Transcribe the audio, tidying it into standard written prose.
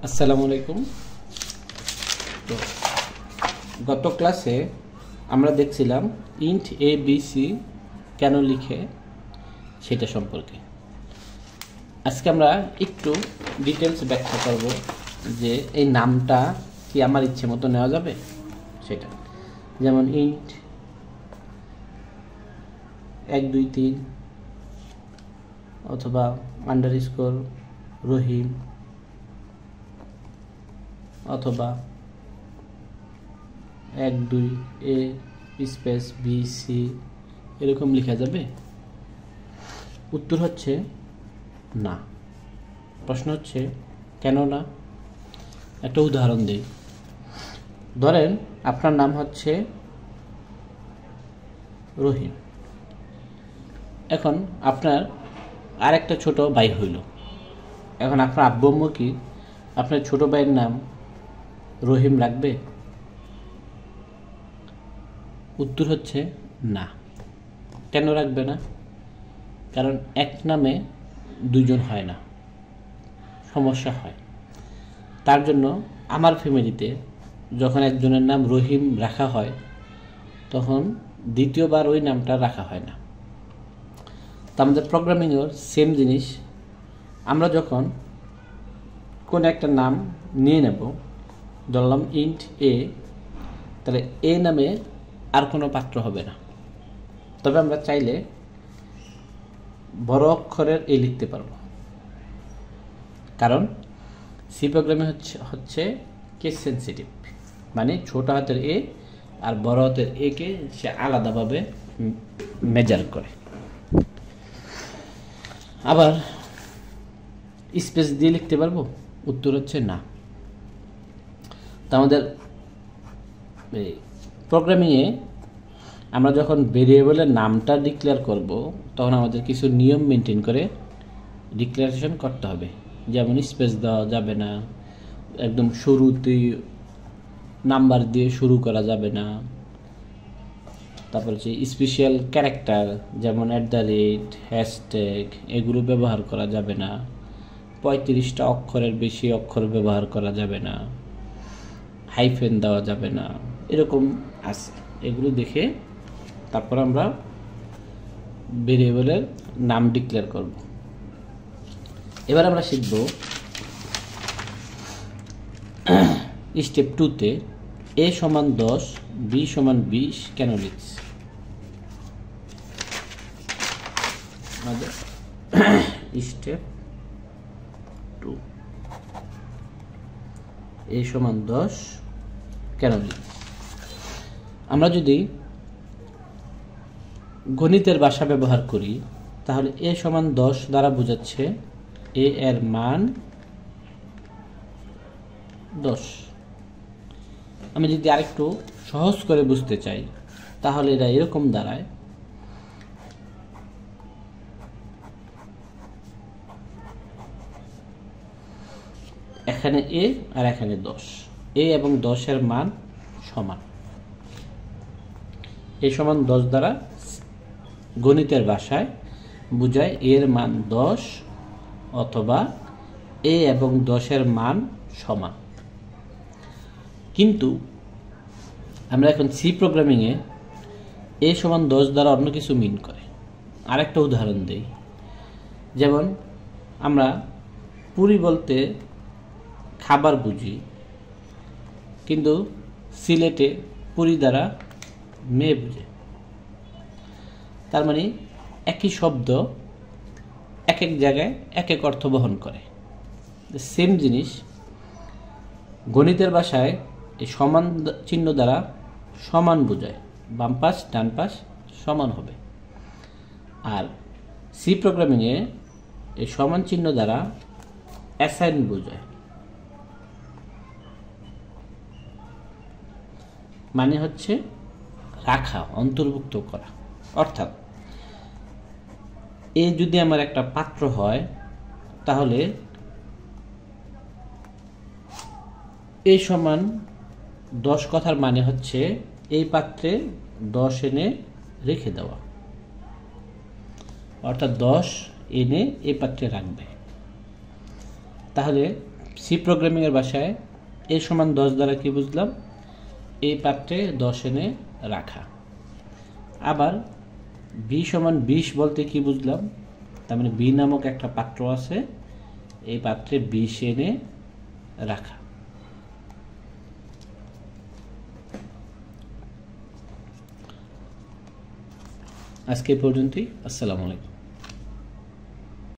আসসালামু আলাইকুম। তো গত ক্লাসে আমরা দেখছিলাম ইন্ট এ বি সি কেন লিখে সেটা সম্পর্কে। আজকে আমরা একটু ডিটেলস ব্যাখ্যা করব যে এই নামটা কি আমার ইচ্ছে মতো নেওয়া যাবে সেটা। যেমন ইন্ট 1 2 3 অথবা আন্ডারস্কোর রহিম অথবা 1 2 এ স্পেস বি সি এরকম লেখা যাবে? উত্তর হচ্ছে না। প্রশ্ন হচ্ছে কেন না? একটা উদাহরণ দিই। ধরেন আপনার নাম হচ্ছে রহিম। এখন আপনার আরেকটা ছোট ভাই হইল। এখন আপনার আব্বু আম্মু কি আপনার ছোট ভাইয়ের নাম রহিম রাখবে? উত্তর হচ্ছে না। কেন রাখবে না? কারণ এক নামে দুজন হয় না, সমস্যা হয়। তার জন্য আমার ফ্যামিলিতে যখন একজনের নাম রহিম রাখা হয় তখন দ্বিতীয়বার ওই নামটা রাখা হয় না। তো আমাদের প্রোগ্রামিংয়ের সেম জিনিস। আমরা যখন কোন একটা নাম নিয়ে নেব, ধরলাম ইন্ট এ, তাহলে এ নামে আর কোনো পাত্র হবে না। তবে আমরা চাইলে বড় অক্ষরের এ লিখতে পারবো, কারণ সি প্রোগ্রামে হচ্ছে কেস সেন্সিটিভ, মানে ছোট হাতের এ আর বড় হাতের এ কে সে আলাদাভাবে মেজার করে। আবার স্পেস দিয়ে লিখতে পারবো? উত্তর হচ্ছে না। তো আমাদের প্রোগ্রামিংয়ে আমরা যখন ভেরিয়েবলের নামটা ডিক্লেয়ার করব তখন আমাদের কিছু নিয়ম মেনটেন করে ডিক্লারেশন করতে হবে। যেমন স্পেস দেওয়া যাবে না, একদম শুরুতেই নাম্বার দিয়ে শুরু করা যাবে না। তারপর হচ্ছে স্পেশাল ক্যারেক্টার যেমন @ হ্যাশট্যাগ এগুলো ব্যবহার করা যাবে না। 35টা অক্ষরের বেশি অক্ষর ব্যবহার করা যাবে না। হাইফেন দেওয়া যাবে না, এরকম আছে। এগুলো দেখে তারপর আমরা ভেরিয়েবলের নাম ডিক্লেয়ার করব। এবার আমরা শিখব স্টেপ 2তে a সমান 10 b সমান 20 কেন লিখছি। স্টেপ 2 a সমান 10 কেন লিখছি। আমরা যদি গণিতের ভাষা ব্যবহার করি তাহলে a সমান 10 দ্বারা বোঝাচ্ছে a এর মান 10। আমি যদি আরেকটু সহজ করে বুঝতে চাই তাহলে এটা এরকম দাঁড়ায়, এখানে a আর এখানে 10, a এবং 10 এর মান সমান। a সমান 10 দ্বারা গণিতের ভাষায় বোঝায় এর মান 10 অথবা a এবং 10 এর মান সমান। কিন্তু আমরা এখন সি প্রোগ্রামিংয়ে a সমান 10 দ্বারা অন্য কিছু মিন করে। আরেকটা উদাহরণ দেই। যেমন আমরা পুরি বলতে খাবার বুঝি, কিন্তু সিলেটে পুরি দ্বারা মেয়ে বুঝে। তার মানে একই শব্দ এক এক জায়গায় এক এক অর্থ বহন করে। সেম জিনিস গণিতের ভাষায় এই সমান চিহ্ন দ্বারা সমান বোঝায়, বাম পাশ ডান পাশ সমান হবে। আর সি প্রোগ্রামিংয়ে এই সমান চিহ্ন দ্বারা অ্যাসাইন বোঝায়, মানে হচ্ছে রাখা, অন্তর্ভুক্ত করা। অর্থাৎ এ যদি আমার একটা পাত্র হয় তাহলে এ সমান 10 কথার মানে হচ্ছে এই পাত্রে 10 এনে রেখে দেওয়া, অর্থাৎ 10 এনে এই পাত্রে রাখবে। তাহলে সি প্রোগ্রামিংয়ের ভাষায় এ সমান 10 দ্বারা কি বুঝলাম? এই পাত্রে 10 এনে রাখা। আবার বি সমান 20 বলতে কি বুঝলাম? তার মানে বি নামক একটা পাত্র আছে, এই পাত্রে 20 এনে রাখা। আজকে পর্যন্তই। আসসালামু আলাইকুম।